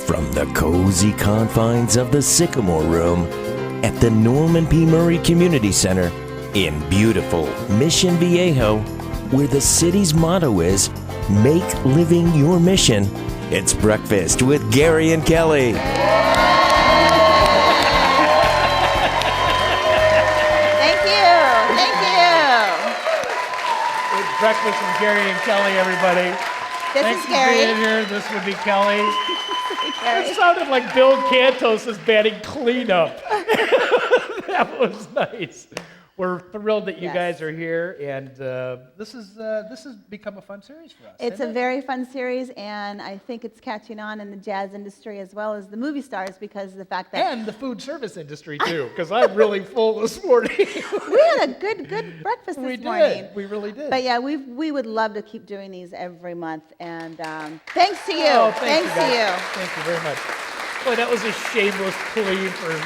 From the cozy confines of the Sycamore Room at the Norman P. Murray Community Center in beautiful Mission Viejo, where the city's motto is, make living your mission, it's Breakfast with Gary and Kelly. Thank you. It's Breakfast with Gary and Kelly, everybody. Thanks for being here. This would be Kelly. It sounded like Bill Cantos is batting cleanup. That was nice. We're thrilled that you guys are here, and this has become a fun series for us. It's a very fun series, and I think it's catching on in the jazz industry as well as the movie stars because of the fact that... And the food service industry, too, because I'm really full this morning. We had a good breakfast this morning. We really did. But yeah, we would love to keep doing these every month, and thanks to you. Oh, thanks to you. Thank you very much. Boy, that was a shameless plea for...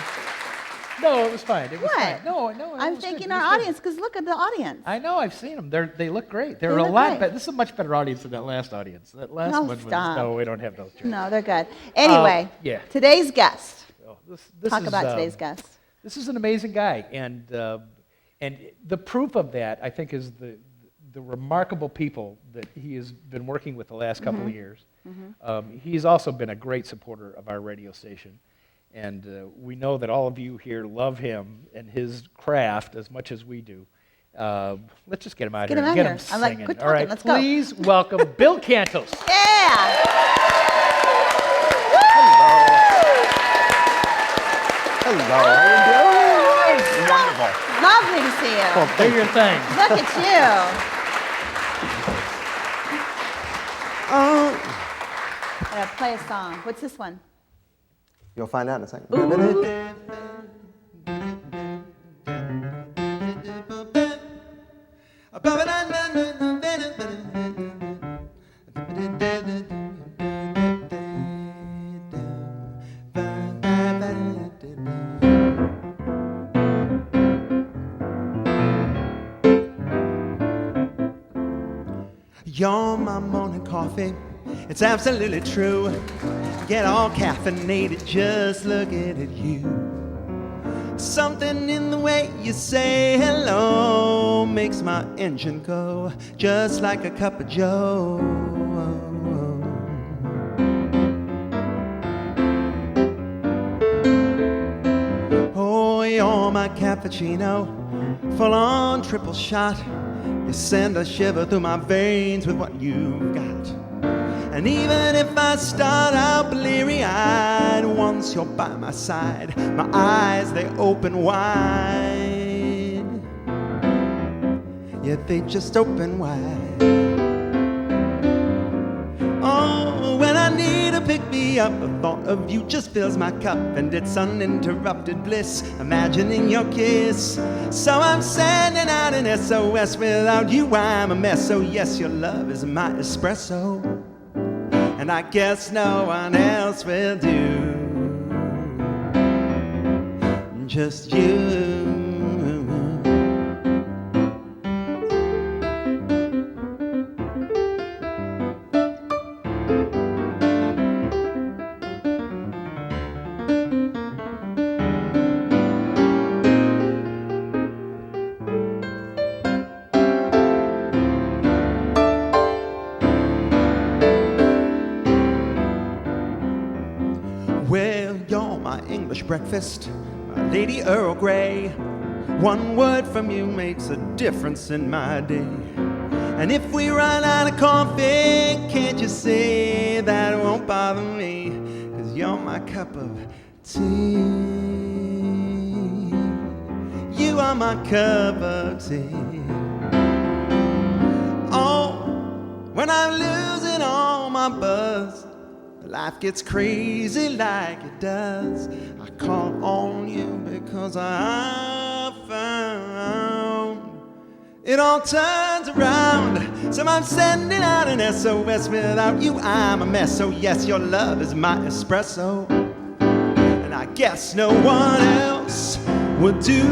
No, it was fine. It was fine. No. I'm thanking our audience because look at the audience. I know. I've seen them. They look great. They're They a look lot great. better. This is a much better audience than that last audience. That last No, one was stop. no. We don't have those. Jokes. No, they're good. Anyway, yeah. Today's guest. Oh, this Talk is, about today's guest. This is an amazing guy, and the proof of that I think is the remarkable people that he has been working with the last couple of years. He's also been a great supporter of our radio station. And we know that all of you here love him and his craft as much as we do. Let's just get him out here. Get him I'm singing. like, quit all right, talking. Let's go. please welcome Bill Cantos. Yeah. Hello, how you doing? Wonderful. Lovely to see you. Well, Do your thing. Look at you. I gotta play a song. What's this one? You'll find out in a second. You're my morning coffee. It's absolutely true. Get all caffeinated just looking at you. Something in the way you say hello makes my engine go just like a cup of joe. Oh, you're my cappuccino, full on triple shot. You send a shiver through my veins with what you've got. And even if I start out bleary-eyed, once you're by my side, my eyes, they open wide. Yeah, they just open wide. Oh, when I need to pick me up, the thought of you just fills my cup, and it's uninterrupted bliss, imagining your kiss. So I'm sending out an SOS. Without you, I'm a mess. So yes, your love is my espresso, and I guess no one else will do. Just you. Well, you're my English breakfast, my Lady Earl Grey. One word from you makes a difference in my day. And if we run out of coffee, can't you see that it won't bother me? 'Cause you're my cup of tea. You are my cup of tea. Oh, when I'm losing all my buzz, life gets crazy like it does. I call on you because I found it all turns around. So I'm sending out an SOS. Without you, I'm a mess. So yes, your love is my espresso, and I guess no one else would do.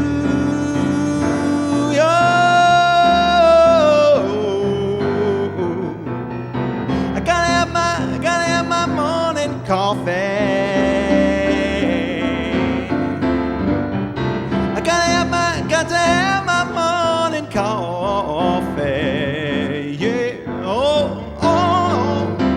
coffee. I got to have my morning coffee. Yeah, oh, oh.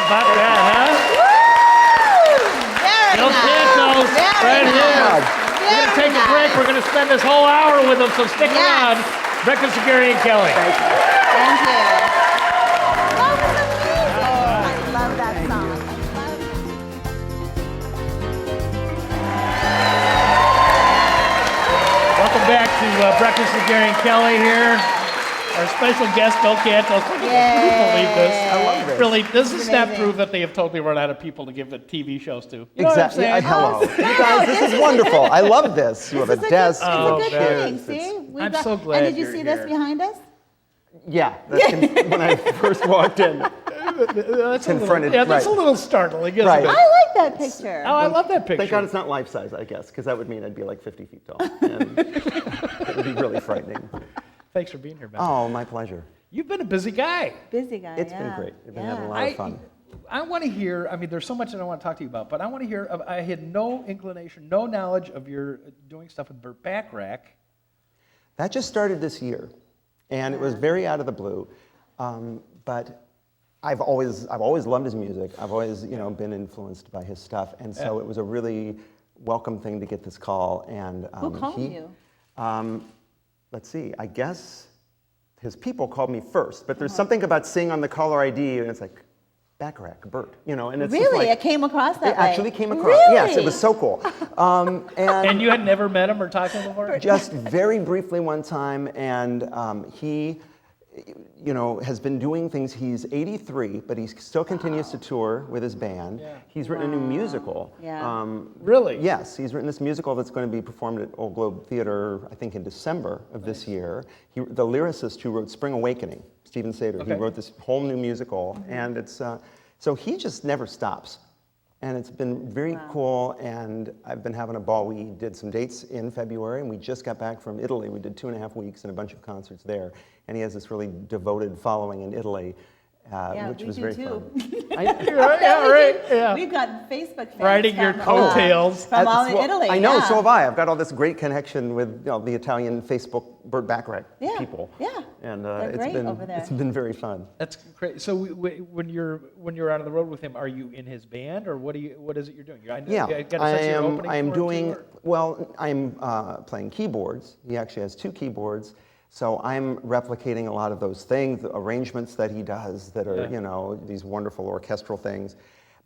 About that, huh? Very Bill nice. Cantos, Very right nice. here. We're going to take a break. We're going to spend this whole hour with them, so stick around. Breakfast with Gary and Kelly. Thank you. Oh, it's amazing. I love that song. Welcome back to Breakfast with Gary and Kelly here. Our special guest, Bill Cantos. Can you believe this? I love this. Really, this is not amazing. proof that they have totally run out of people to give the TV shows to. You know what I'm Exactly. saying? Hello. Oh, You guys, this is wonderful. I love this. You have a It's a desk. good, Oh, it's a good man. thing. See? We've I'm so glad And did you you're see here. this behind us? Yeah, that's when I first walked in. That's Confronted, that's right. a little startling, isn't Right. it? I like that picture. Oh, I love that picture. Thank God it's not life size, I guess, because that would mean I'd be like 50 feet tall. And it would be really frightening. Thanks for being here, man. Oh, my pleasure. You've been a busy guy. Busy guy. It's yeah. been great. I've been Yeah. having a lot of fun. I want to hear, I mean, there's so much that I want to talk to you about, but I want to hear, I had no inclination, no knowledge of your doing stuff with Burt Bacharach. That just started this year, and it was very out of the blue. But I've always loved his music. I've always, been influenced by his stuff, and so it was a really welcome thing to get this call. And Who called you? Let's see. I guess his people called me first, but there's something about seeing on the caller ID, and it's like Bacharach, Burt, and it's just Really? like, It came across that it way? actually came across. Really? Yes, it was so cool. And you had never met him or talked to him before? Just very briefly one time, and he, has been doing things. He's 83, but he still continues to tour with his band. Yeah. He's written a new musical. Yeah. Really? Yes, he's written this musical that's going to be performed at Old Globe Theater, I think in December of this year. The lyricist who wrote Spring Awakening, Stephen Sater, he Okay. wrote this whole new musical, and it's, so he just never stops. And it's been very cool, and I've been having a ball. We did some dates in February, and we just got back from Italy. We did 2.5 weeks and a bunch of concerts there. And he has this really devoted following in Italy, which we was do very too. fun. Yeah, right. Yeah. We've got Facebook fans Riding your from, coattails. from all in Well, Italy. I know, yeah. so have I. I've got all this great connection with the Italian Facebook Burt Bacharach Yeah, people. yeah. And They're it's great been over there. it's been very fun. That's great. So when you're out on the road with him, are you in his band, or what is it you're doing? I Yeah, got a sense you're opening I am for him, doing, too, or- well, I'm playing keyboards. He actually has 2 keyboards. So I'm replicating a lot of those things, the arrangements that he does that are, these wonderful orchestral things.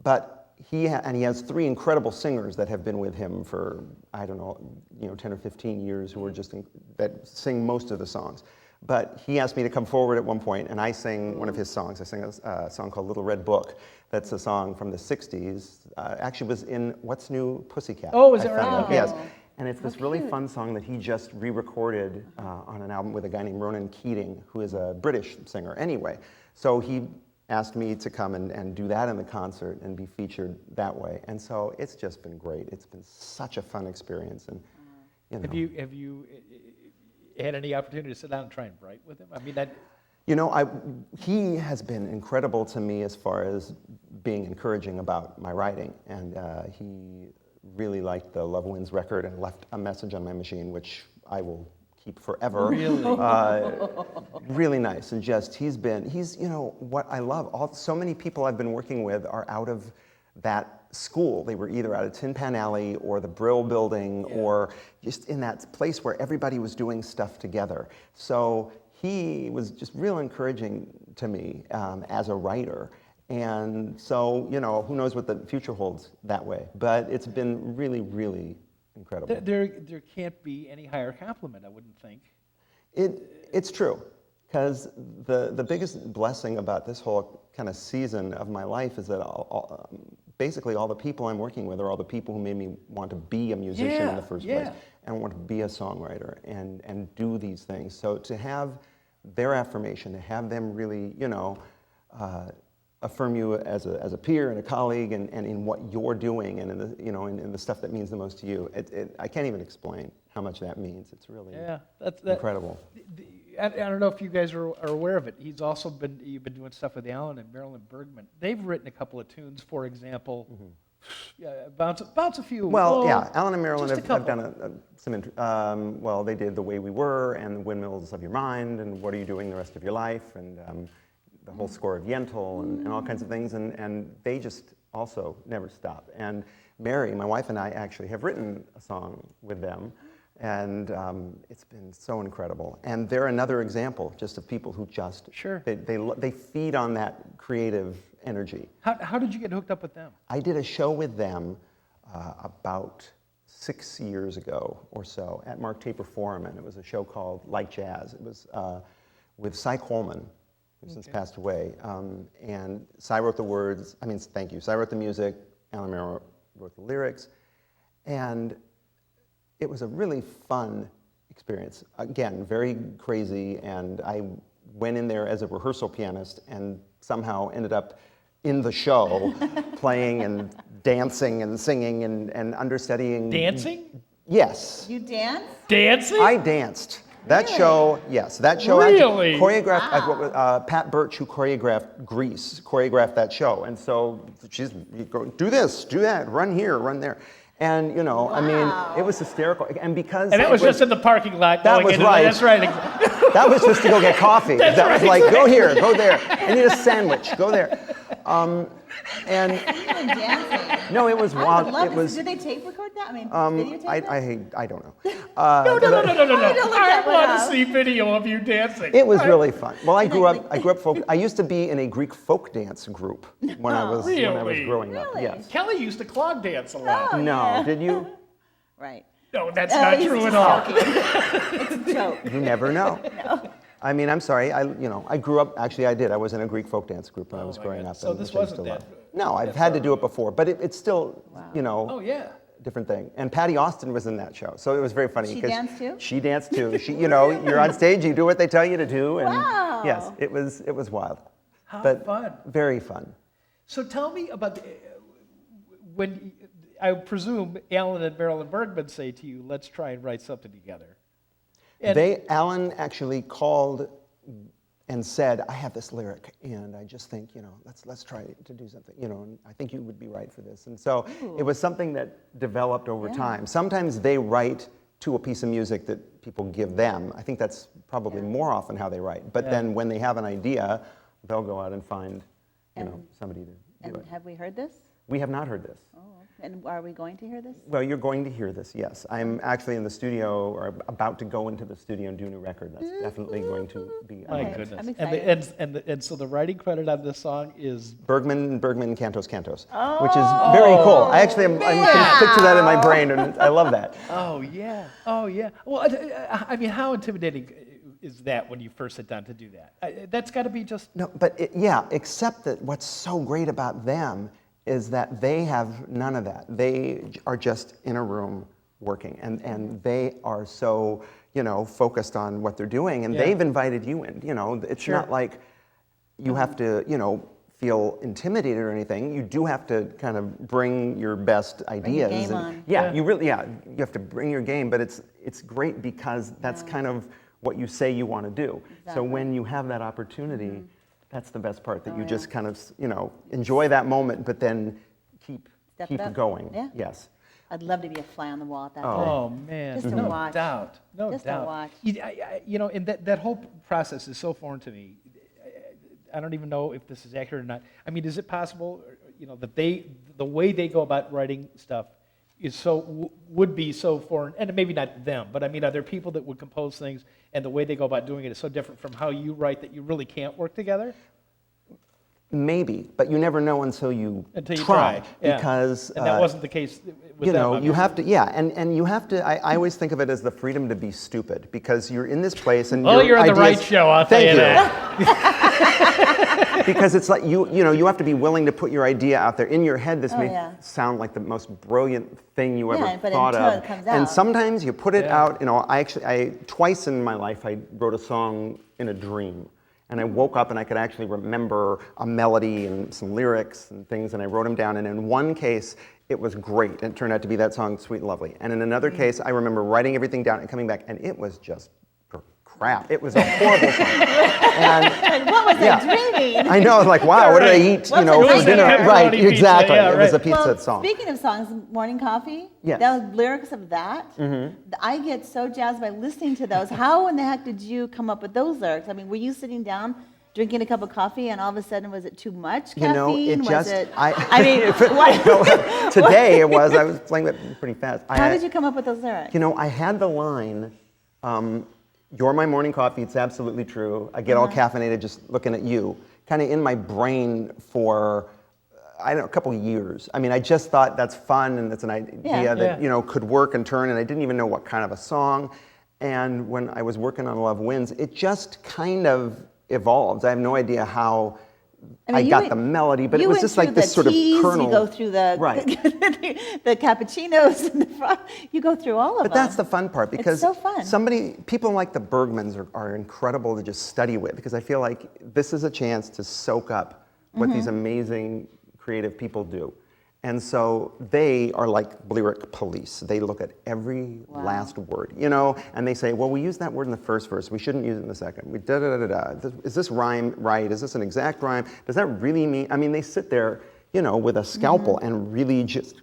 But he has 3 incredible singers that have been with him for, I don't know, 10 or 15 years who are just, that sing most of the songs. But he asked me to come forward at one point, and I sang one of his songs. I sang a song called Little Red Book. That's a song from the 60s. Actually was in What's New Pussycat. Oh, is it I found right? out. Yes. Oh. And it's this really fun song that he just re-recorded on an album with a guy named Ronan Keating, who is a British singer anyway. So he asked me to come and do that in the concert and be featured that way. And so it's just been great. It's been such a fun experience. And Have you had any opportunity to sit down and try and write with him? I mean, that. He has been incredible to me as far as being encouraging about my writing. And he really liked the Love Wins record and left a message on my machine, which I will keep forever. Really? Really nice. And he's what I love. So many people I've been working with are out of that school. They were either out of Tin Pan Alley or the Brill Building or just in that place where everybody was doing stuff together. So he was just real encouraging to me as a writer. And so, who knows what the future holds that way. But it's been really, really incredible. There can't be any higher compliment, I wouldn't think. It's true, because the biggest blessing about this whole kind of season of my life is that basically all the people I'm working with are all the people who made me want to be a musician in the first place, and want to be a songwriter and do these things. So to have their affirmation, to have them really, affirm you as a peer and a colleague, and in what you're doing, and in the in the stuff that means the most to you, I can't even explain how much that means. It's really incredible. I don't know if you guys are aware of it. You've been doing stuff with Alan and Marilyn Bergman. They've written a couple of tunes, for example. Bounce a few. Well, Alan and Marilyn have done some. They did The Way We Were and The Windmills of Your Mind and What Are You Doing the Rest of Your Life, and the whole score of Yentl and all kinds of things, and they just also never stop. And Mary, my wife, and I actually have written a song with them, and it's been so incredible. And they're another example just of people who just they feed on that creative energy. How did you get hooked up with them? I did a show with them about 6 years ago or so at Mark Taper Forum, and it was a show called Like Jazz. It was with Cy Coleman, who's since passed away, and Cy wrote the words. Cy wrote the music. Alan Merrill wrote the lyrics, and it was a really fun experience. Again, very crazy, and I went in there as a rehearsal pianist and somehow ended up in the show playing and dancing and singing and understudying. Dancing? Yes. You dance? Dancing? I danced. That Really? show, yes. That show Really? actually choreographed, Pat Birch, who choreographed Grease, choreographed that show. And so she's, you go, do this, do that, run here, run there. And, it was hysterical. And because... And that was just in the parking lot. That was right. That's right. That was just to go get coffee. That was like, go here, go there. I need a sandwich, go there. You were dancing. No, it was wild. I would love It was, Did they tape record that? Videotape that? I don't know. No. I I that one want up. to see video of you dancing. It was really fun. Well, I grew up folk. I used to be in a Greek folk dance group when I was growing up. Really? Yes. Kelly used to clog dance a lot. Oh, No, yeah. did you? Right. No, that's not he's true at just all. joking. It's a joke. You never know. I'm sorry. I grew up. Actually, I did. I was in a Greek folk dance group when I was growing up. So and this which I wasn't still that. love. No, I've had to do it before, but it's still, Oh yeah. different thing. And Patty Austin was in that show, so it was very funny. She 'cause danced too? She danced too. You're on stage, you do what they tell you to do, and Wow. yes, it was wild. How but fun. Very fun. So tell me about when I presume Alan and Marilyn Bergman say to you, "Let's try and write something together." And Alan actually called and said, I have this lyric, and I just think, let's try to do something, and I think you would be right for this. And so it was something that developed over time. Sometimes they write to a piece of music that people give them. I think that's probably more often how they write. But then when they have an idea, they'll go out and find, somebody to do it. And have we heard this? We have not heard this. Oh, and are we going to hear this? Well, you're going to hear this, yes. I'm actually in the studio, or about to go into the studio and do a new record. That's definitely going to be my Okay, goodness. I'm And so the writing credit on this song is Bergman, Cantos, which is very cool. I'm going to picture that in my brain, and I love that. Oh yeah. Well, how intimidating is that when you first sit down to do that? That's got to be just. No, but except that what's so great about them is that they have none of that. They are just in a room working, and they are so, focused on what they're doing, and they've invited you in. It's not like you have to, feel intimidated or anything. You do have to kind of bring your best ideas. Bring your game on. You have to bring your game, but it's great because that's kind of what you say you want to do. So Exactly. when you have that opportunity, that's the best part, that you just kind of, enjoy that moment, but then keep Step it up. going. Yeah. Yes. I'd love to be a fly on the wall at that Oh time. man, Just to no watch. doubt, no Just to doubt. watch. And that whole process is so foreign to me. I don't even know if this is accurate or not. Is it possible, that the way they go about writing stuff would be so foreign, and maybe not them, but I mean, are there people that would compose things and the way they go about doing it is so different from how you write that you really can't work together? Maybe, but you never know until you try. Yeah. Because and that wasn't the case with you them, know, you have to, and you have to. I always think of it as the freedom to be stupid, because you're in this place and well, you're on the ideas, right show. I'll tell you that. Because it's like you know, you have to be willing to put your idea out there. In your head, this may yeah. sound like the most brilliant thing you ever but thought until of. it comes And out. sometimes you put it out. You know, I twice in my life I wrote a song in a dream. And I woke up and I could actually remember a melody and some lyrics and things, and I wrote them down. And in one case, it was great. And it turned out to be that song, Sweet and Lovely. And in another case, I remember writing everything down and coming back, and it was just crap. It was a horrible song. And what was I dreaming? I know, like, wow, what did I eat, you know, What's for a dinner? pepperoni Right, pizza? exactly. Yeah, It was a right. pizza song. Speaking of songs, Morning Coffee, Yes. the lyrics of that, I get so jazzed by listening to those. How in the heck did you come up with those lyrics? I mean, were you sitting down drinking a cup of coffee and all of a sudden was it too much caffeine? You know, it was just, it, I mean, what? today it was, I was playing that pretty fast. How did you come up with those lyrics? You know, I had the line, you're my morning coffee, it's absolutely true. I get all caffeinated just looking at you. Kind of in my brain for, I don't know, a couple of years. I mean, I just thought that's fun and that's an idea that, you know, could work and turn, and I didn't even know what kind of a song. And when I was working on Love Wins, it just kind of evolved. I have no idea how I got the melody, but it was just like this sort of kernel. You go through the right. the cappuccinos and the you go through all of them. But that's the fun part, because it's so fun. People like the Bergmans are incredible to just study with, because I feel like this is a chance to soak up what these amazing creative people do. And so they are like lyric police. They look at every last word, you know, and they say, well, we use that word in the first verse. We shouldn't use it in the second. We da-da-da-da-da. Is this rhyme right? Is this an exact rhyme? Does that really mean? I mean, they sit there, you know, with a scalpel and really just,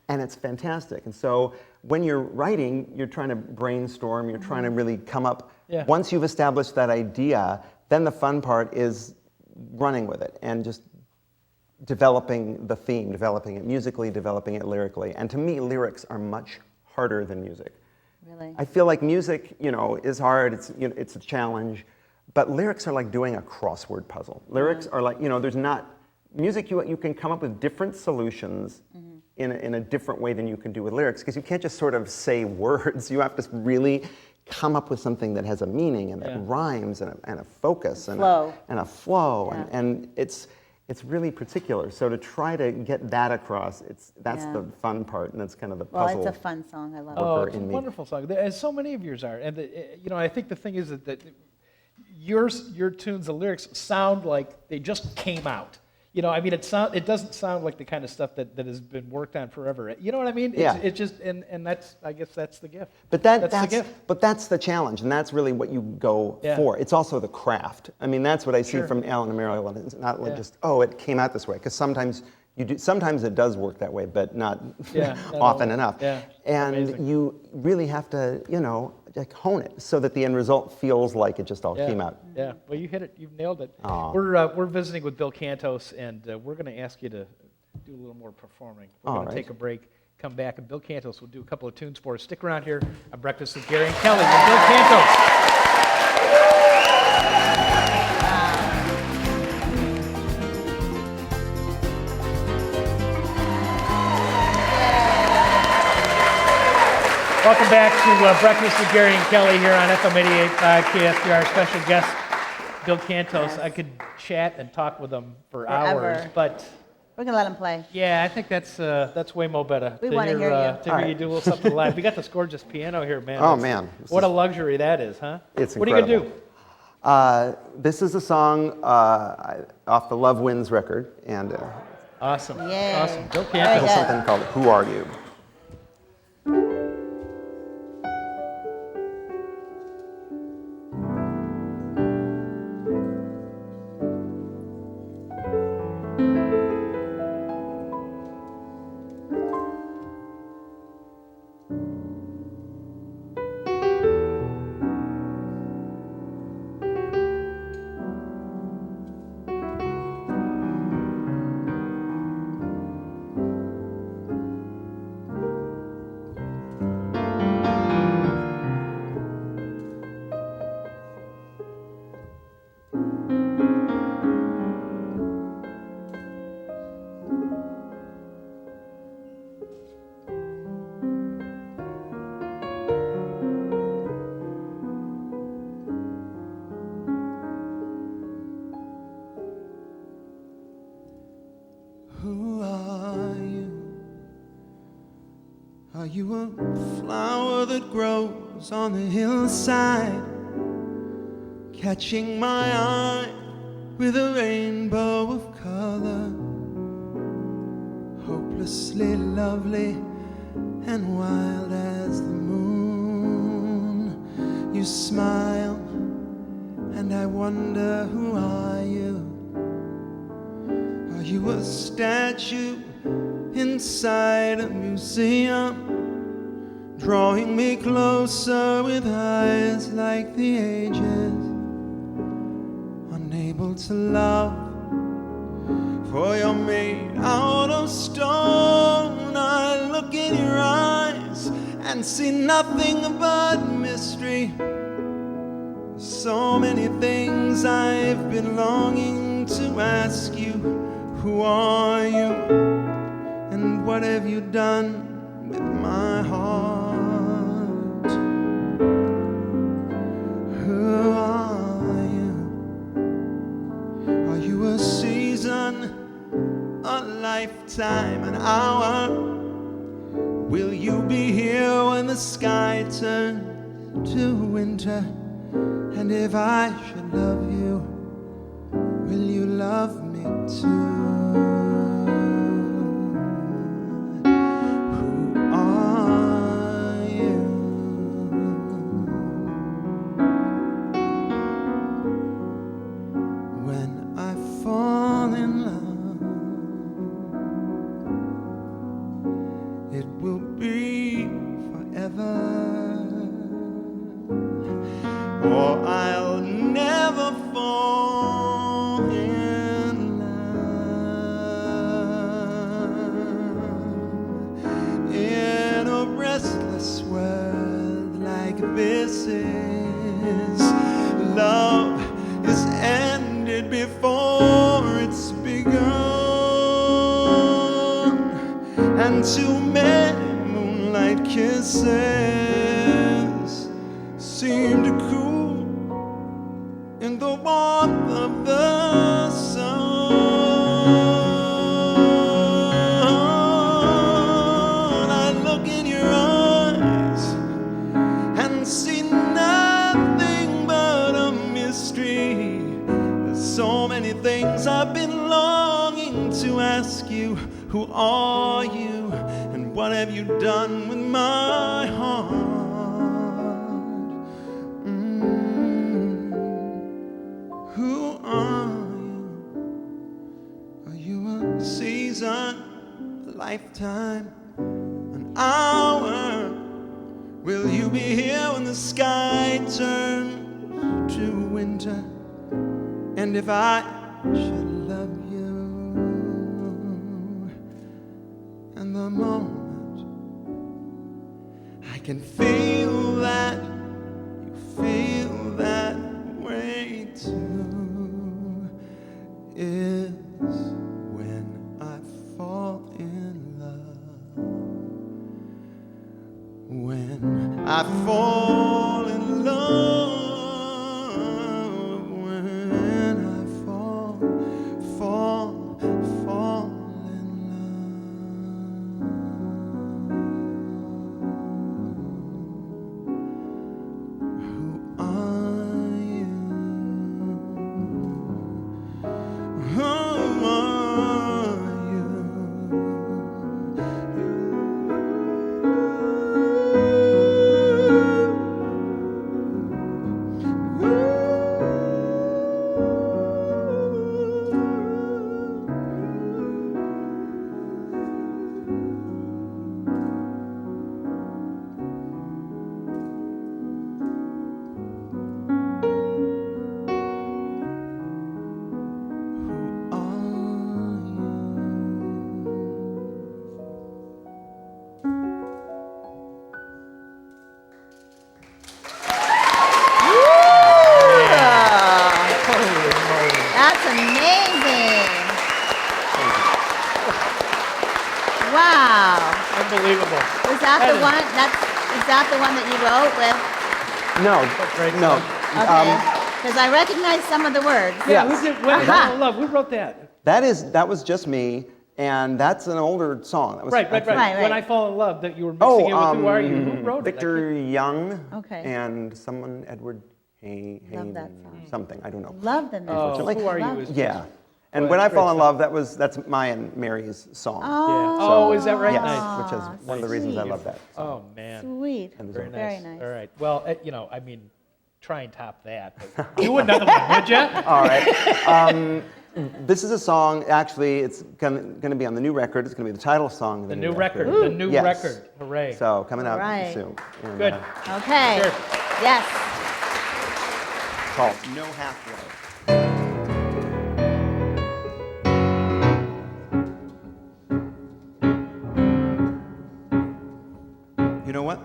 and it's fantastic. And so when you're writing, you're trying to brainstorm. You're trying to really come up. Yeah. Once you've established that idea, then the fun part is running with it and just developing the theme, developing it musically, developing it lyrically. And to me, lyrics are much harder than music. Really? I feel like music, you know, is hard, it's, you know, it's a challenge, but lyrics are like doing a crossword puzzle. Lyrics are like, you know, there's not, music, you can come up with different solutions in a different way than you can do with lyrics, because you can't just sort of say words. You have to really come up with something that has a meaning and that rhymes and a focus and a flow. And it's really particular. So to try to get that across, that's the fun part, and that's kind of the puzzle. Well, it's a fun song. I love it. Oh, it's a wonderful song, and so many of yours are. And you know, I think the thing is that your tunes, the lyrics sound like they just came out. You know, I mean, it doesn't sound like the kind of stuff that has been worked on forever. You know what I mean? It's just, and that's, I guess that's the gift. But that's the gift. But that's the challenge, and that's really what you go for. It's also the craft. I mean, that's what I see from Alan and Marilyn. It's not like just, oh, it came out this way, because sometimes you do. Sometimes it does work that way, but not often enough. Yeah. And amazing. You really have to, you know, like hone it so that the end result feels like it just all came out. Yeah, well, you hit it. You've nailed it. Aww. We're visiting with Bill Cantos, and we're going to ask you to do a little more performing. We're going to take a break, come back, and Bill Cantos will do a couple of tunes for us. Stick around here on Breakfast with Gary and Kelly with Bill Cantos. Welcome back to Breakfast with Gary and Kelly here on FM 88.5 KSBR. Special guest, Bill Cantos. I could chat and talk with him for hours, but we're gonna let him play. Yeah, I think that's way more better. We want to hear you. To hear you do a little something live. We got this gorgeous piano here, man. Oh man, what a luxury that is, huh? It's incredible. What are you gonna do? This is a song off the Love Wins record, and awesome, Yay. Awesome. Bill Cantos. Something called "Who Are You." you a flower that grows on the hillside, catching my eye with a rainbow of color, hopelessly lovely and wild as the moon? You smile and I wonder, who are you? Are you a statue inside a museum, drawing me closer with eyes like the ages, unable to love, for you're made out of stone? I look in your eyes and see nothing but mystery. So many things I've been longing to ask you. Who are you? And what have you done with my heart? Who are you? Are you a season, a lifetime, an hour? Will you be here when the sky turns to winter? And if I should love you, will you love me too? Or I'll never fall in love in a restless world like this is. Love is ended before it's begun, and too many moonlight kisses seem to cool in the warmth of the sun. I look in your eyes and see nothing but a mystery. There's so many things I've been longing to ask you. Who are you? And what have you done with my heart? Who are you? Are you a season, a lifetime, an hour? Will you be here when the sky turns to winter? And if I should love you, and the moment I can feel that you feel that way too, is when I fall in love. When I fall in love. When I fall in love. Who are you? Who are you? That's amazing. Wow. Unbelievable. Was that the one? Is that the one that you wrote with? No, no. Okay. Because I recognize some of the words. Yeah. Who did, wait, Aha. hold on, who wrote that? That was just me, And that's an older song. That was, Right. Right, When right. I Fall in Love, that you were mixing it with Who Are You? Who wrote Victor it? Young Okay. and someone, Edward Love that song. something, I don't know. Love the music. Oh, Who Are You? Love- Is Yeah. And Well, When I it's Fall great in Love, that's my and Mary's song. Oh, Yeah. Oh, is that right? Yes, Nice. which is one of the reasons I love that song. Oh, man. Sweet. Very Very nice. All right. Well, I mean, try and top that. But you would another one, would you? All right. This is a song, actually, it's going to be on the new record. It's going to be the title song of The new record. The new Yes. record. Hooray. So, coming out Right. soon. And, Good. Okay. Sure. Yes. It's called No Halfway. You know what?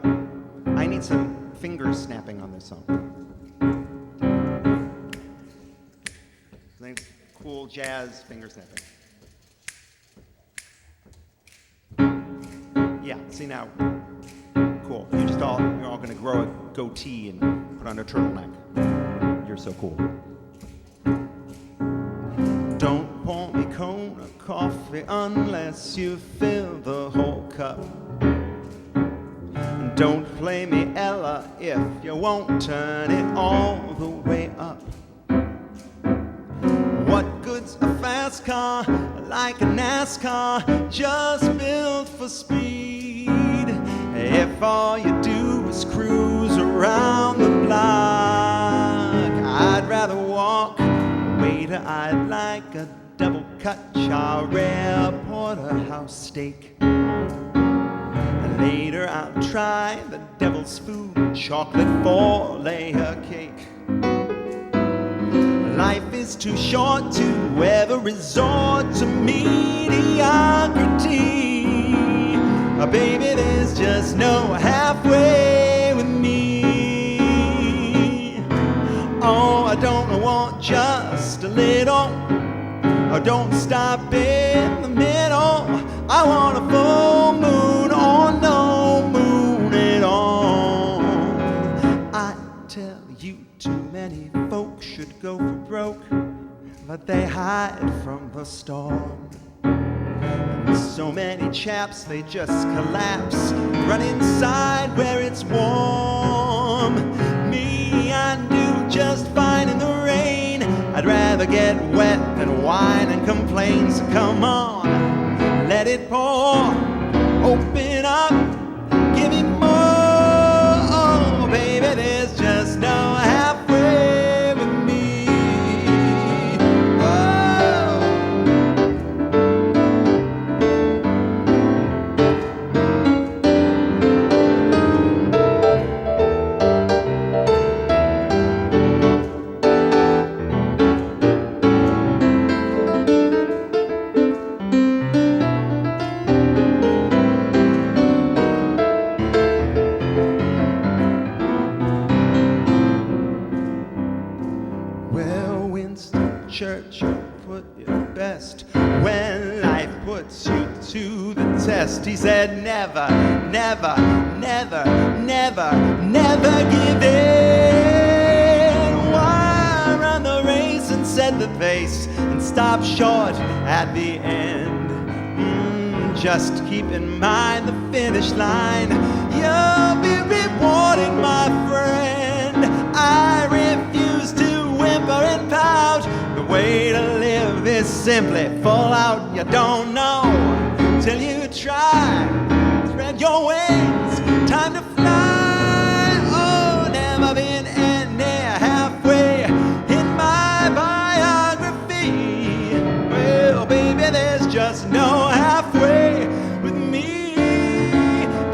I need some finger snapping on this song. Cool jazz finger snapping. Yeah, see now. Cool. You're all gonna grow a goatee and put on a turtleneck. You're so cool. Don't pour me Kona coffee unless you fill the whole cup. Don't play me Ella if you won't turn it all the way up. What good's a fast car like a NASCAR just built for speed if all you do is cruise around the block? I'd rather walk. Waiter, I'd like a double cut chow rare porterhouse steak. Later I'll try the devil's food, chocolate 4-layer cake. Life is too short to ever resort to mediocrity. Baby, there's just no halfway with me. Oh, I don't want just a little. Oh, don't stop in the middle. I want a full moon or no moon at all. I tell you, too many folks should go for broke, but they hide from the storm. And so many chaps, they just collapse, run inside where it's warm. Me, I do just fine in the rain. I'd rather get wet than whine and complain. So come on, let it pour, open up, give me more. Oh, baby, there's just no halfway with me. Oh. Well, Winston Churchill put it best when life puts you to the test. He said, never, never, never, never, never give in. Why run the race and set the pace and stop short at the end? Just keep in mind the finish line. You'll be rewarded, my friend. I refuse to whimper and pout. The way to live is simply full out. You don't know till you try. Spread your wings, time to fly. Oh, never been near halfway in my biography. Well, baby, there's just no halfway with me.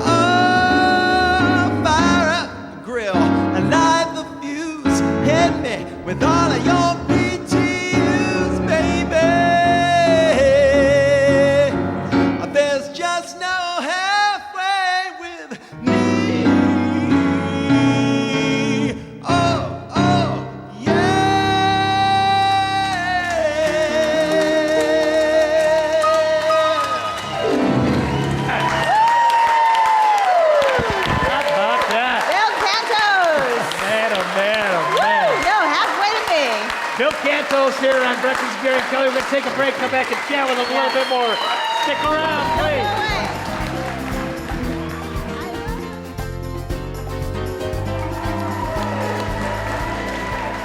Oh, fire up the grill and light the fuse. Hit me with all of your BTUs, baby. There's just no halfway with me. Oh, oh, yeah. Cantos here on Breakfast with Gary and Kelly. We're going to take a break, come back and chat with them a little bit more. Stick around, please.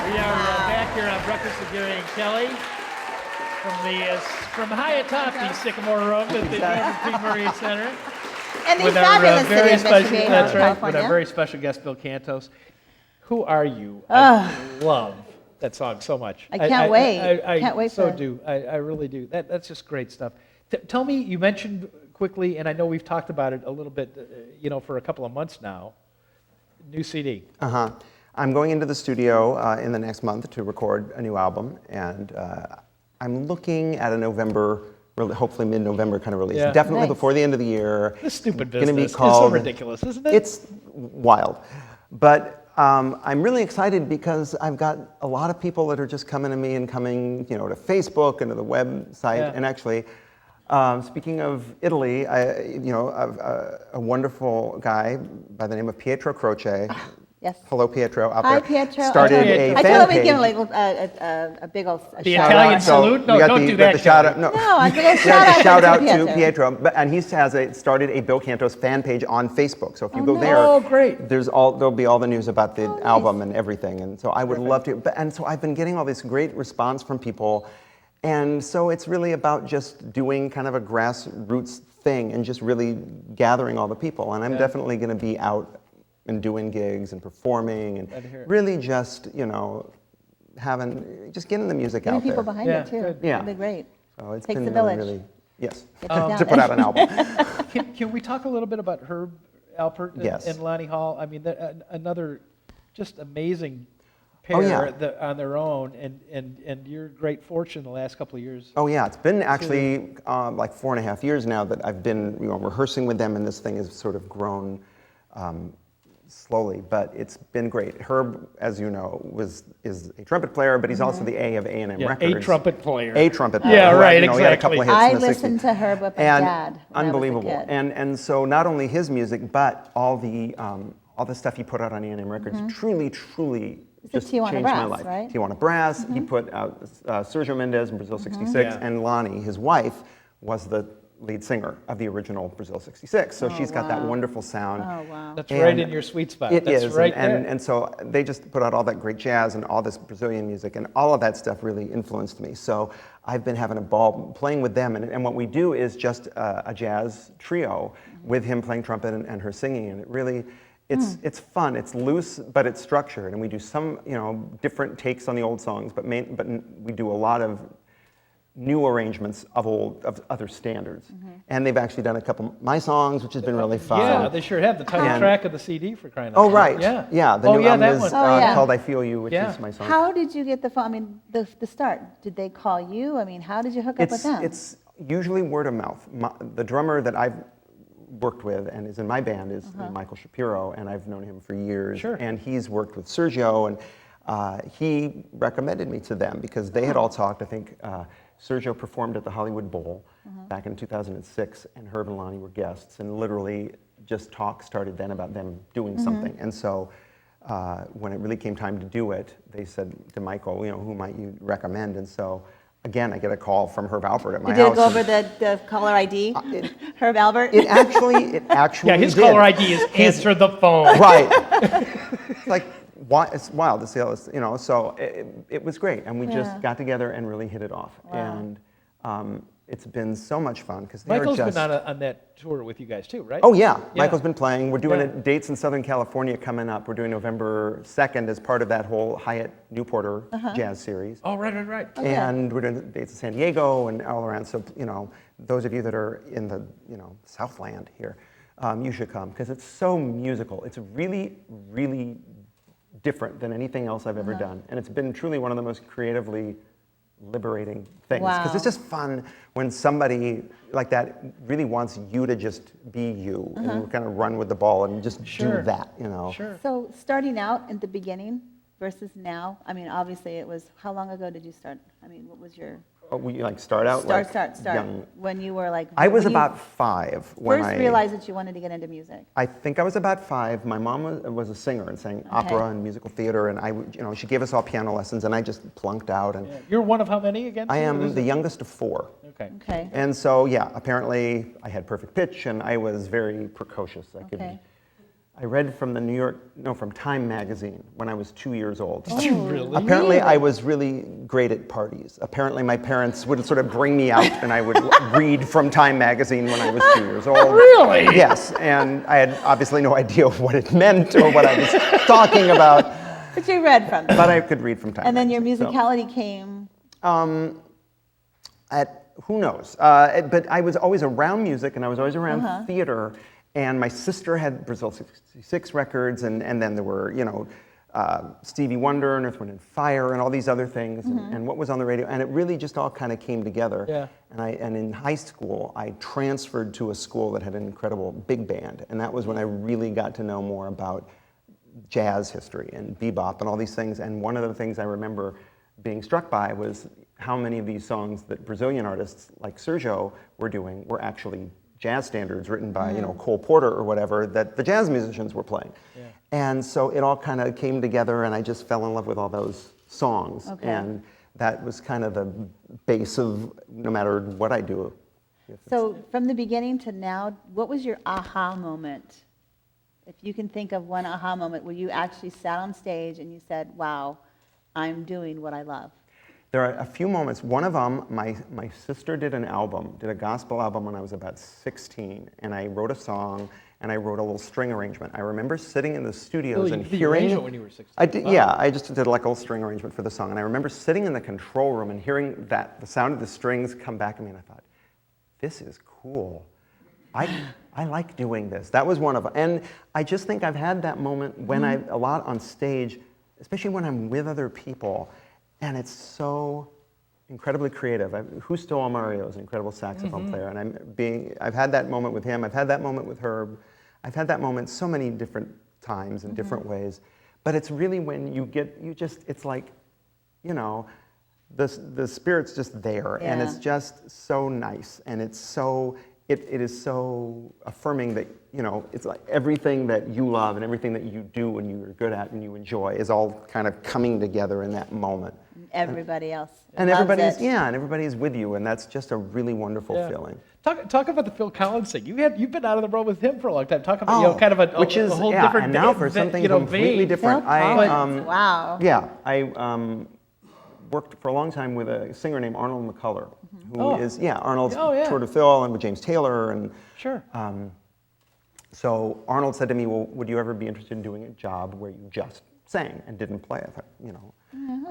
We are back here on Breakfast with Gary and Kelly from high atop the Sycamore Room at the Norman P. Murray Center. And the With our fabulous very city of special, Mission Viejo, that's right, with California. our very special guest, Bill Cantos. Who are you? I love that song so much. I can't wait. I Can't wait so for it. do. I really do. That's just great stuff. Tell me, you mentioned quickly, and I know we've talked about it a little bit, for a couple of months now. New CD. Uh-huh. I'm going into the studio in the next month to record a new album, and I'm looking at a November, hopefully mid-November kind of release. Yeah. Definitely Nice. before the end of the year. This stupid Gonna business be is so called- ridiculous, isn't it? It's wild. But I'm really excited because I've got a lot of people that are just coming to me and coming, to Facebook and to the website. Yeah. And actually, speaking of Italy, a wonderful guy by the name of Pietro Croce. Yes. Hello, Pietro. Out Hi, there. Pietro. Started Hey, a I fan told him we'd page. give him a big old The shout Italian out. salute? No, we got don't the, do we got that, the shout Kelly. out. No. No, a little We shout got out, a shout out to Pietro. Pietro, and he started a Bill Cantos fan page on Facebook. So if you go nice. there, Oh, great. there'll be all the news about the nice. album and everything. And so I would love to. And so I've been getting all this great response from people, and so it's really about just doing kind of a grassroots thing and just really gathering all the people. And I'm definitely going to be out and doing gigs and performing and Glad to hear it. really just just getting the music Getting out there. people behind Yeah, it too. good. Yeah. That'd be great. So it's Takes been a village. really, yes, Get that down. to put out an album. Can we talk a little bit about Herb Alpert and, Yes. and Lonnie Hall? I mean, another just amazing pair Oh, yeah. on their own, and your great fortune the last couple of years. Oh yeah, it's been actually like 4.5 years now that I've been rehearsing with them, and this thing has sort of grown slowly, but it's been great. Herb, as you know, is a trumpet player, but he's also the A of A&M Yeah, Records. a trumpet player. A trumpet player. Yeah, who right, He had a couple of hits I in the 60s. listened to Herb with my And dad when I was a unbelievable. kid. And so not only his music, but all the stuff he put out on A&M Records truly It's just the Tijuana changed my Brass, life. right? Tijuana Brass. He put out Sergio Mendes in Brazil '66, Yeah. and Lonnie, his wife, was the lead singer of the original Brazil '66. So she's got that wow. wonderful sound. Oh, wow. That's right And in your sweet spot. It That's is, right and, there. and so they just put out all that great jazz and all this Brazilian music, and all of that stuff really influenced me. So I've been having a ball playing with them, and what we do is just a jazz trio with him playing trumpet and her singing, and it really, it's fun. It's loose, but it's structured, and we do some different takes on the old songs, but we do a lot of new arrangements of other standards. And they've actually done a couple of my songs, which has been really fun. Yeah, they sure have the title And- track of the CD for crying out Oh, loud. right. Yeah. The Oh, new yeah, album that is one. Oh, yeah. called I Feel You, which Yeah. is my song. How did you get the phone? I mean, the start. Did they call you? I mean, how did you hook up with them? It's usually word of mouth. The drummer that I've worked with and is in my band is Michael Shapiro, and I've known him for years. Sure. And he's worked with Sergio, and he recommended me to them because they had all talked. I think Sergio performed at the Hollywood Bowl back in 2006, and Herb and Lonnie were guests, and literally just talk started then about them doing something. And so when it really came time to do it, they said to Michael, who might you recommend? And so again, I get a call from Herb Alpert at my Did house. it go over the caller ID? Herb Albert? It actually Yeah, his did. caller ID is answer the phone. Right. It's like, it's wild to see all this, so it was great. And we just Yeah. got together and really hit it off. Wow. And it's been so much fun because they're Michael's just... been on that tour with you guys too, right? Oh, yeah. Yeah. Michael's been playing. We're doing Yeah. dates in Southern California coming up. We're doing November 2nd as part of that whole Hyatt Newporter jazz series. Oh, right. And we're doing dates in San Diego and all around. So, those of you that are in the, Southland here, you should come because it's so musical. It's really, really different than anything else I've ever done. And it's been truly one of the most creatively liberating things. Because Wow. it's just fun when somebody like that really wants you to just be you and kind of run with the ball and just Sure. do that, Sure. So starting out at the beginning versus now, I mean, obviously it was, how long ago did you start? I mean, what was your... We like start out Start. young. When you were like. I was when you about 5 when first I realized that you wanted to get into music. I think I was about 5. My mom was a singer and sang opera and musical theater, and she gave us all piano lessons, and I just plunked out. And You're one of how many again? I am the youngest of 4. Okay. Okay. And so, yeah, apparently I had perfect pitch, and I was very precocious. Okay. I read from from Time magazine when I was 2 years old. Did you really? Apparently, I was really great at parties. Apparently, my parents would sort of bring me out, and I would read from Time magazine when I was 2 years old. Really? Yes, and I had obviously no idea what it meant or what I was talking about, But you read from them. but I could read from Time. And then your magazine, so. musicality came. Who knows? But I was always around music, and I was always around theater. And my sister had Brazil 66 records, and then there were, Stevie Wonder and Earth, Wind and Fire and all these other things, and what was on the radio. And it really just all kind of came together. Yeah. And in high school, I transferred to a school that had an incredible big band. And that was when I really got to know more about jazz history and bebop and all these things. And one of the things I remember being struck by was how many of these songs that Brazilian artists like Sergio were doing were actually jazz standards written by Cole Porter or whatever that the jazz musicians were playing. Yeah. And so it all kind of came together, and I just fell in love with all those songs. Okay. And that was kind of the base of no matter what I do. So from the beginning to now, what was your aha moment? If you can think of one aha moment where you actually sat on stage and you said, wow, I'm doing what I love. There are a few moments. One of them, my sister did a gospel album when I was about 16, and I wrote a song, and I wrote a little string arrangement. I remember sitting in the studios and hearing... You when you were 16? I did, yeah, I just did like a little string arrangement for the song, and I remember sitting in the control room and hearing the sound of the strings come back at me, and I thought, this is cool. I like doing this. That was one of them. And I just think I've had that moment when a lot on stage, especially when I'm with other people, and it's so incredibly creative. Justo Amario is an incredible saxophone player, and I've had that moment with him. I've had that moment with Herb. I've had that moment so many different times in different ways. But it's really when it's like, the spirit's just there, and it's just so nice, and it's so. It is so affirming that, it's like everything that you love and everything that you do and you're good at and you enjoy is all kind of coming together in that moment. Everybody else And loves everybody's, it. and everybody's with you, and that's just a really wonderful feeling. Talk about the Phil Collins thing. You've been out of the road with him for a long time. Talk about kind of a whole different. And now for something completely vein. different. Wow. Yeah, I worked for a long time with a singer named Arnold McCuller, who is Arnold's Tour de Phil and with James Taylor and Sure. So Arnold said to me, "Well, would you ever be interested in doing a job where you just sang and didn't play?" I thought,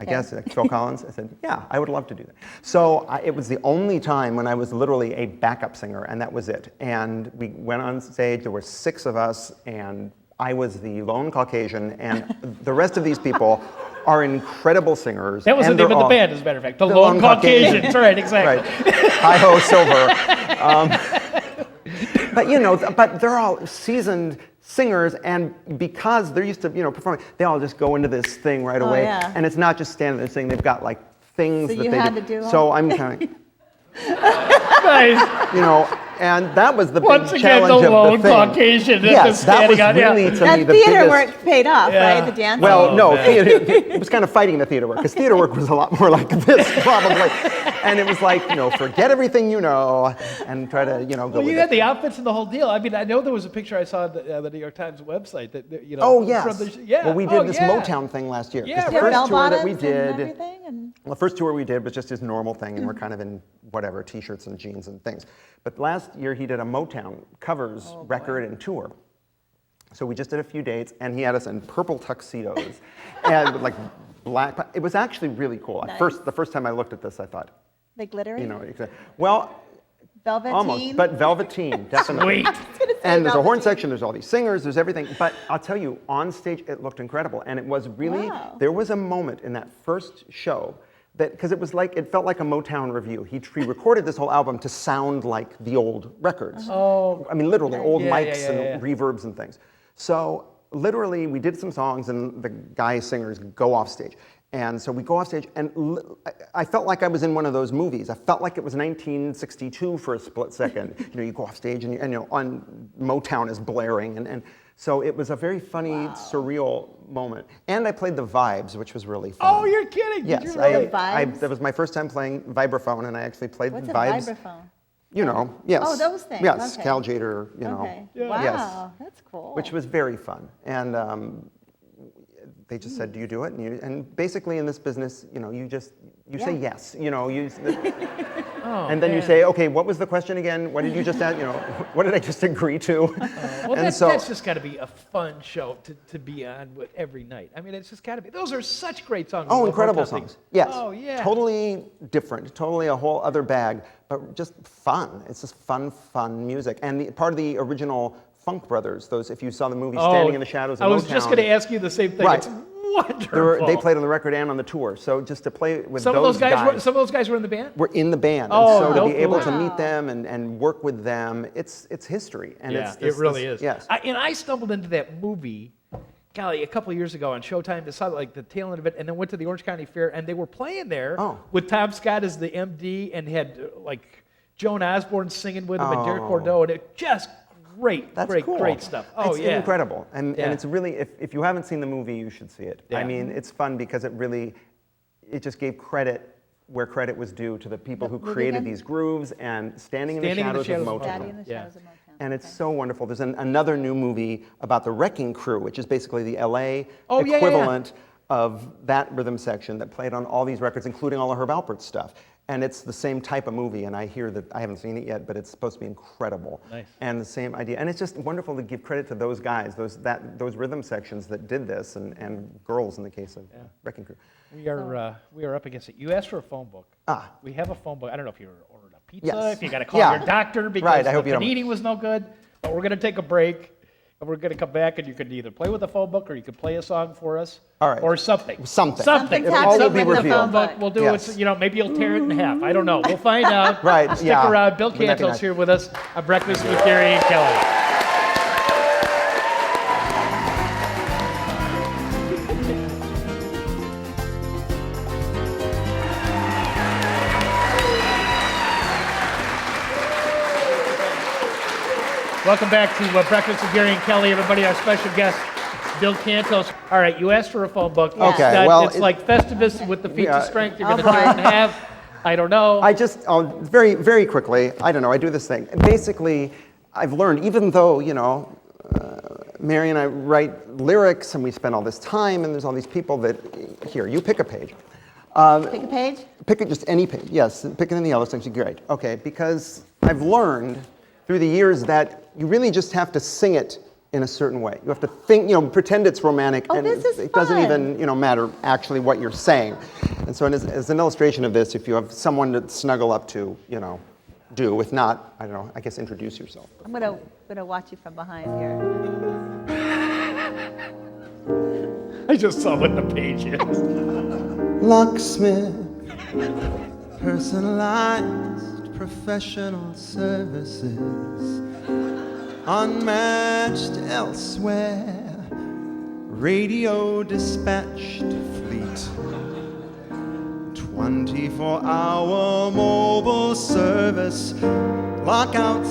I guess like Phil Collins. I said, "Yeah, I would love to do that." So it was the only time when I was literally a backup singer, and that was it. And we went on stage. There were 6 of us, and I was the lone Caucasian, and the rest of these people are incredible singers. That was the name of the band, as a matter of fact. The Lone Caucasians. Right, exactly. Right. Hi-ho, Silver. But they're all seasoned singers, and because they're used to, performing, they all just go into this thing right away. Yeah. And it's not just standing there singing, they've got like things So that you they had do. to do So all- I'm kind of, Nice. and that was the Once big again, challenge the of lone the thing. Caucasian that Yes, was that was standing on. really, to me, That the theater biggest. work paid off, Yeah. right? The dance. Well, Oh, no, man. it was kind of fighting the theater work, because theater work was a lot more like this, probably. And it was like, forget everything you know, and try to, go Well, with you it. had the outfits and the whole deal. I mean, I know there was a picture I saw on the New York Times website that Oh, yes. From the, yeah. Well, we did this yeah. Motown thing last year. 'Cause Yeah, the right. first tour that we bell-bottoms did, and everything, and the first tour we did was just his normal thing, and we're kind of in whatever, t-shirts and jeans and things. But last year he did a Motown covers record and tour. So we just did a few dates, and he had us in purple tuxedos and with like black. It was actually really cool. At Nice. the first time I looked at this, I thought, the glittery. well, Velveteen. almost, but velveteen, definitely. Sweet. And there's a horn velveteen. section, there's all these singers, there's everything. But I'll tell you, on stage, it looked incredible. And it was really, Wow. there was a moment in that first show that, because it felt like a Motown review. He recorded this whole album to sound like the old records. Oh. I mean, literally, old Yeah, mics yeah, yeah, and reverbs and things. So literally, we did some songs, and the guy singers go off stage. And so we go off stage, and I felt like I was in one of those movies. I felt like it was 1962 for a split second. You know, you go off stage, and you know, on Motown is blaring, and so it was a very funny, surreal moment. And I played the vibes, which was really fun. Oh, you're kidding? Yes, Did you really? that was my first time playing vibraphone, and I actually played What's a vibes. vibraphone? You know, yes. Oh, those things. Yes, Okay. Cal Jader, you know. Okay. Yeah. Wow, Yes. that's cool. Which was very fun. And they just said, "Do you do it?" And basically in this business, you know, you say yes. You know, and then you say, "Okay, what was the question again? What did you just ask? You know, what did I just agree to?" Well, that's just got to be a fun show to be on with every night. I mean, it's just got to be. Those are such great songs. Oh, I love incredible Motown songs. things. Yes. Oh, yeah. Totally different. Totally a whole other bag, but just fun. It's just fun music. And part of the original Funk Brothers, those, if you saw the movie Standing in the Shadows of Motown. I was just going to ask you the same thing. Right. It's wonderful. They played on the record and on the tour. So just to play with some those of those guys were in the band? were in the band. Oh, and so no to be able to kidding. meet them and work with them, it's history. And Yeah, it's it really is. Yes. And I stumbled into that movie, golly, a couple of years ago on Showtime. Saw like the tail end of it, and then went to the Orange County Fair, and they were playing there with Tom Scott as the MD, and had like Joan Osborne singing with him and Derek Bordeaux, and it just great stuff. Oh, it's yeah. incredible. And it's really, if you haven't seen the movie, you should see it. Yeah. I mean, it's fun because it just gave credit where credit was due to the people who created these grooves and Standing in the Shadows of Motown. Daddy in the Shadows of Motown. And it's so wonderful. There's another new movie about the Wrecking Crew, which is basically the LA equivalent of that rhythm section that played on all these records, including all of Herb Alpert's stuff. And it's the same type of movie, and I hear that, I haven't seen it yet, but it's supposed to be incredible. Nice. And the same idea. And it's just wonderful to give credit to those guys, those rhythm sections that did this, and girls in the case of Wrecking Crew. We are up against it. You asked for a phone book. We have a phone book. I don't know if you ordered a pizza, Yes. if you got to call your doctor because I hope the you don't. panini was no good. But we're going to take a break, and we're going to come back, and you can either play with the phone book, or you can play a song for us, All right. or something. Something. It all will be with the revealed. phone book. We'll do Yes. it. You know, maybe you'll tear it in half. I don't know. We'll find out. Right, Stick yeah. around. Bill Wouldn't that be Cantos nice? here with us on Breakfast with Gary and Kelly. Welcome back to Breakfast with Gary and Kelly, everybody. Our special guest, Bill Cantos. All right, you asked for a phone book. Yeah. Okay, It's well, it's like Festivus with the feats yeah. of strength. You're Oh, going to tear it in boy. half. I don't know. Very, very quickly, I don't know, I do this thing. Basically, I've learned, even though, you know, Mary and I write lyrics and we spend all this time and there's all these people that, here, you pick a page. Pick a page? Pick it, just any page, yes, pick it in the yellow section, great. Okay, because I've learned through the years that you really just have to sing it in a certain way. You have to think, you know, pretend it's romantic, and this is it doesn't fun. even, you know, matter actually what you're saying. And so as an illustration of this, if you have someone to snuggle up to, you know, do. If not, I don't know, I guess introduce yourself. I'm gonna watch you from behind here. I just saw what the page is. Locksmith, personalized professional services, unmatched elsewhere, radio dispatched fleet, 24-hour mobile service, lockouts,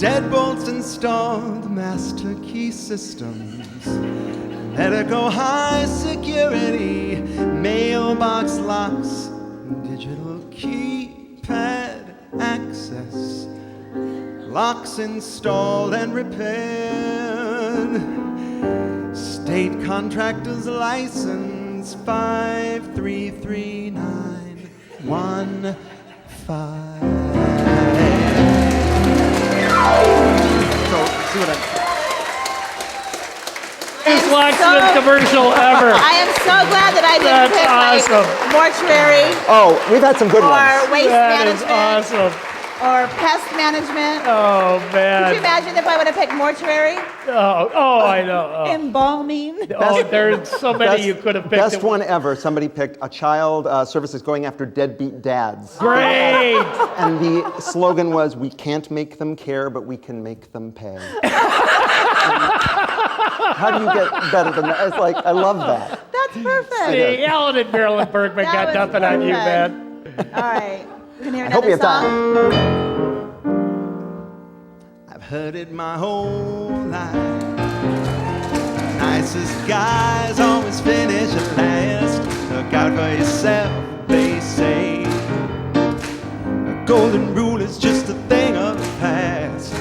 deadbolts installed, master key systems, medical high security, mailbox locks, digital keypad access, locks installed and repaired, state contractor's license 5339115. So, see what I'm Biggest locksmith commercial ever. I am so glad that I didn't That's pick awesome. like mortuary Oh, we've had some good or ones. waste That is management awesome. or pest management. Oh, Could you man. imagine if I would have picked mortuary? Oh, I know. Embalming. Oh, there's so many you could have picked. Best one ever. Somebody picked a child services going after deadbeat dads. Great. And the slogan was, "We can't make them care, but we can make them pay." How do you get better than that? It's like, I love that. That's That's perfect. See, Ellen and Marilyn Bergman That got was nothing on you, perfect. man. All right. We're going to hear I hope another you have song. time. I've heard it my whole life. Nicest guys always finish at last. Look out for yourself, they say. A golden rule is just a thing of the past.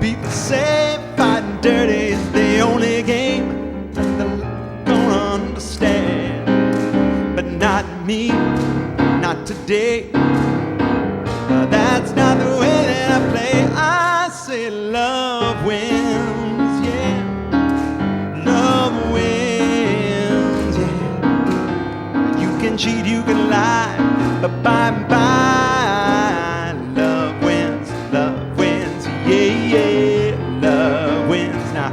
People say fighting dirty is the only game that they're gonna understand. But not me, not today. That's not the way that I play. I say love wins, yeah. Love wins, yeah. You can cheat, you can lie, but by and by, love wins, yeah, yeah. Love wins. Now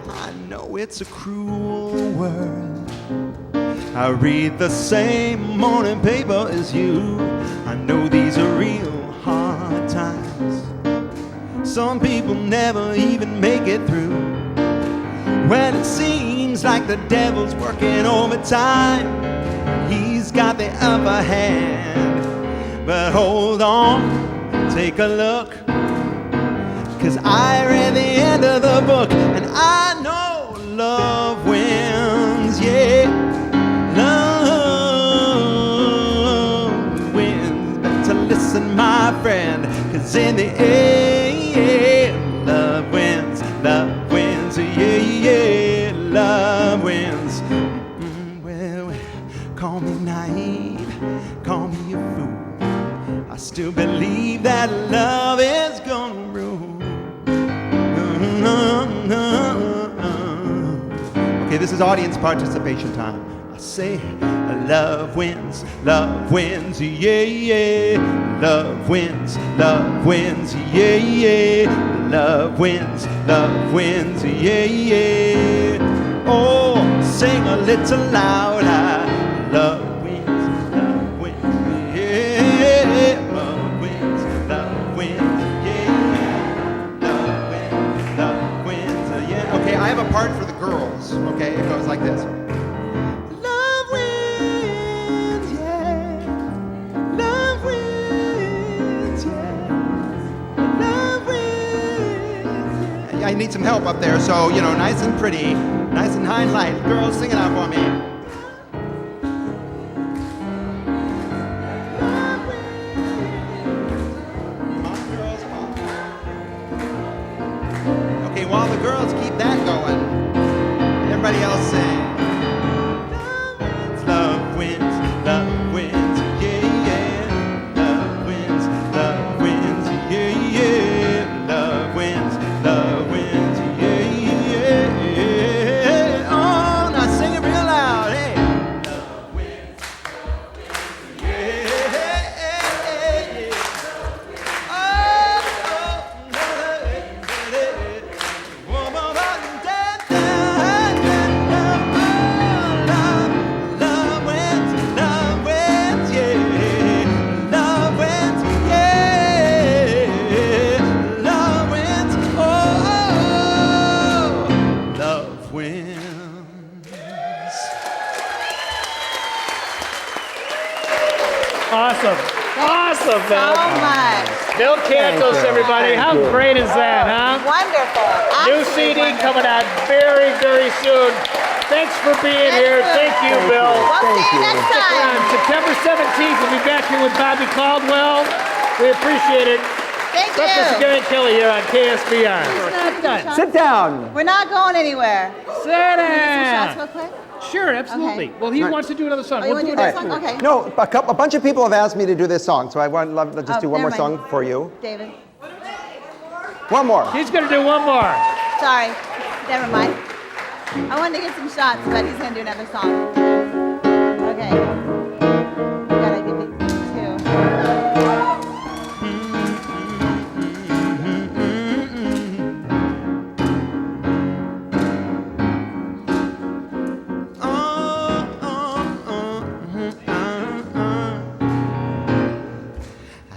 I know it's a cruel world. I read the same morning paper as you. I know these are real hard times. Some people never even make it through. When it seems like the devil's working overtime, he's got the upper hand. But hold on, take a look, 'cause I read the end of the book, and I know love wins, yeah. Love wins. Better listen, my friend, 'cause in the end, love wins, yeah, yeah, love wins. Well, call me naive, call me a fool. I still believe that love is gonna rule. Okay, this is audience participation time. I say love wins, yeah, yeah. Love wins, yeah, yeah. Love wins, yeah, yeah. Oh, sing a little louder. Love wins, yeah. Love wins, yeah. Love wins, yeah. Okay, I have a part for the girls. Okay, it goes like this. Love wins, yeah. Love wins, yeah. Love wins, yeah. I need some help up there, so, you know, nice and pretty, nice and high and light. Girls, sing it out for me. Love wins. Come on, girls, come on. Okay, while the girls keep that going, everybody else sing. Love wins, yeah, yeah. Love wins, yeah, yeah. Love wins, yeah, yeah. Oh, now sing it real loud, hey. Love wins, yeah, yeah. Oh, love wins, yeah. Love wins, yeah. Love wins, oh, love wins. Awesome. Awesome, So man. much. Bill Cantos, everybody. How great is that, huh? Wonderful. New Absolutely CD wonderful. coming out very, very soon. Thanks for being here. Thank you, Bill. We'll see you next Stick time. around. September 17th, we'll be back here with Bobby Caldwell. We appreciate it. Thank Breakfast with you. Gary and Kelly here on KSBR. We're not done. Sit down. We're not going anywhere. Sit Can we get some shots down. real quick? Sure, absolutely. Okay. Well, he Right. wants to do another song. Oh, you We'll want do to do it this after. one? Okay. No, a bunch of people have asked me to do this song, so I want to just do one more never song mind. for you. David. One more. He's going to do one more. Sorry. Never mind. I wanted to get some shots, but he's going to do another song. Okay. Gotta give it two.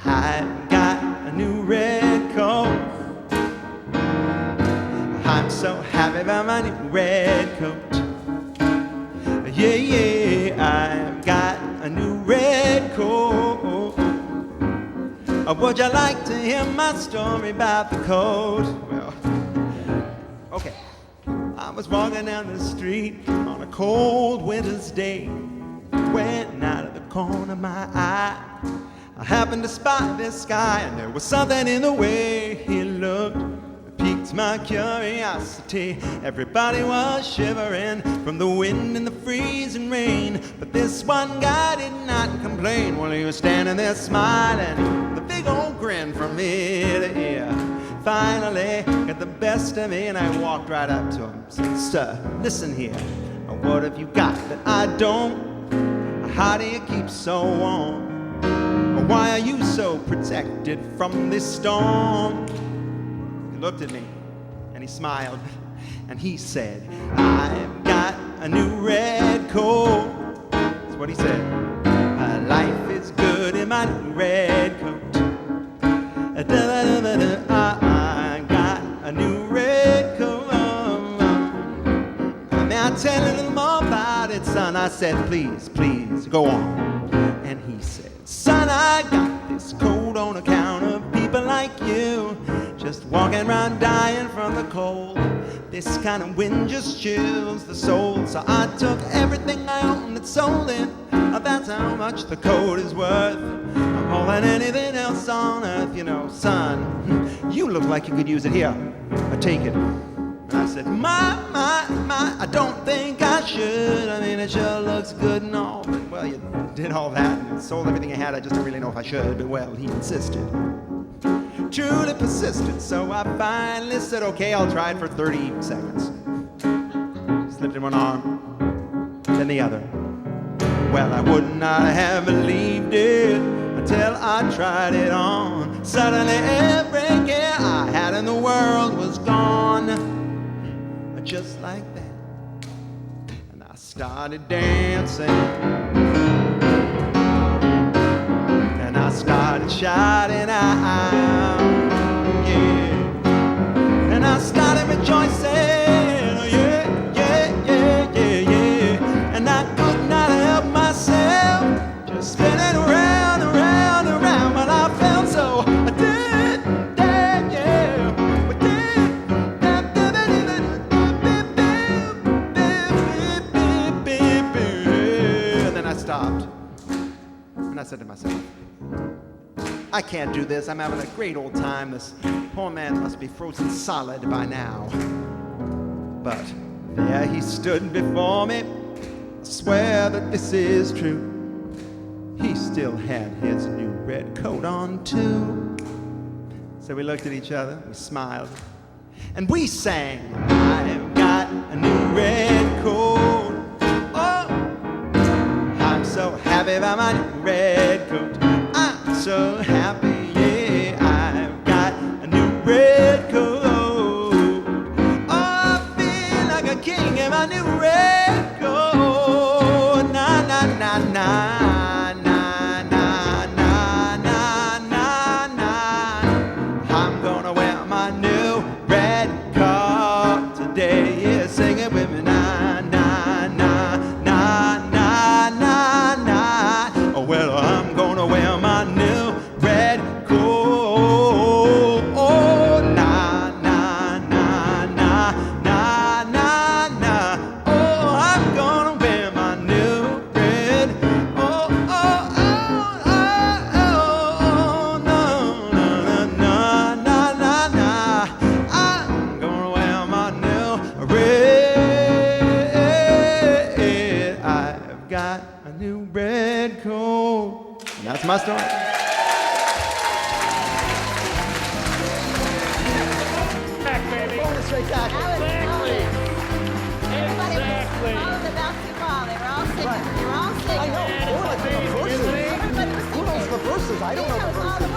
I got a new red coat. I'm so happy about my new red coat. yeah, I've got a new red coat. Would you like to hear my story about the coat? Well, okay. I was walking down the street on a cold winter's day. When out of the corner of my eye, I happened to spot this guy, and there was something in the way he looked that piqued my curiosity. Everybody was shivering from the wind and the freezing rain, but this one guy did not complain. Well, he was standing there smiling, the big old grin from ear to ear. Finally got the best of me, and I walked right up to him. Said, "Sir, listen here, what have you got that I don't? How do you keep so warm? Why are you so protected from this storm?" He looked at me and he smiled and he said, "I've got a new red coat." That's what he said. "Life is good in my new red coat. I got a new red coat. May I tell you a little more about it, son?" I said, "Please, please, go on." And he said, "Son, I got this coat on account of people like you, just walking around dying from the cold. This kind of wind just chills the soul. So I took everything I owned and sold it. That's how much the coat is worth, more than anything else on earth. You know, son, you look like you could use it. Here, take it." I said, my, I don't think I should. I mean, it sure looks good and all, but, well, you did all that and sold everything you had. I just don't really know if I should, but, well, he insisted. Truly persisted, so I finally said, "Okay, I'll try it for 30 seconds. Slipped in one arm, then the other. Well, I would not have believed it until I tried it on. Suddenly, every care I had in the world was gone. Just like that, and I started dancing, and I started shouting out, yeah, and I started rejoicing, oh, yeah, yeah, yeah, yeah, yeah, and I could not help myself, just spinning around, around, around, but I felt so dead, dead, yeah. Stopped, and I said to myself, "I can't do this. I'm having a great old time. This poor man must be frozen solid by now." But there he stood before me. I swear that this is true. He still had his new red coat on too. So we looked at each other, we smiled, and we sang, "I've got a new red coat. I'm so happy about my new red coat. I'm so happy, yeah, I've got a new red coat. Oh, I feel like a king in my new red coat. Na, na, na, na. Na, na, na, na, na, na. I'm gonna wear my new red coat today. Yeah, sing it with me. Na, na, na, na, na. Well, I'm gonna wear my new red coat. Oh, na, na, na, na, na, na, na. Oh, I'm gonna wear my new red. Oh, oh, oh, oh, oh, no, na, na, na, na, na. I'm gonna wear my new red. I've got a new red coat. And that's my story. Bonus spectacular. Exactly. Everybody was all about to ball. They were all singing. They were all singing. I know. Everybody was Everybody was Who knows singing. the verses? I don't know the verses.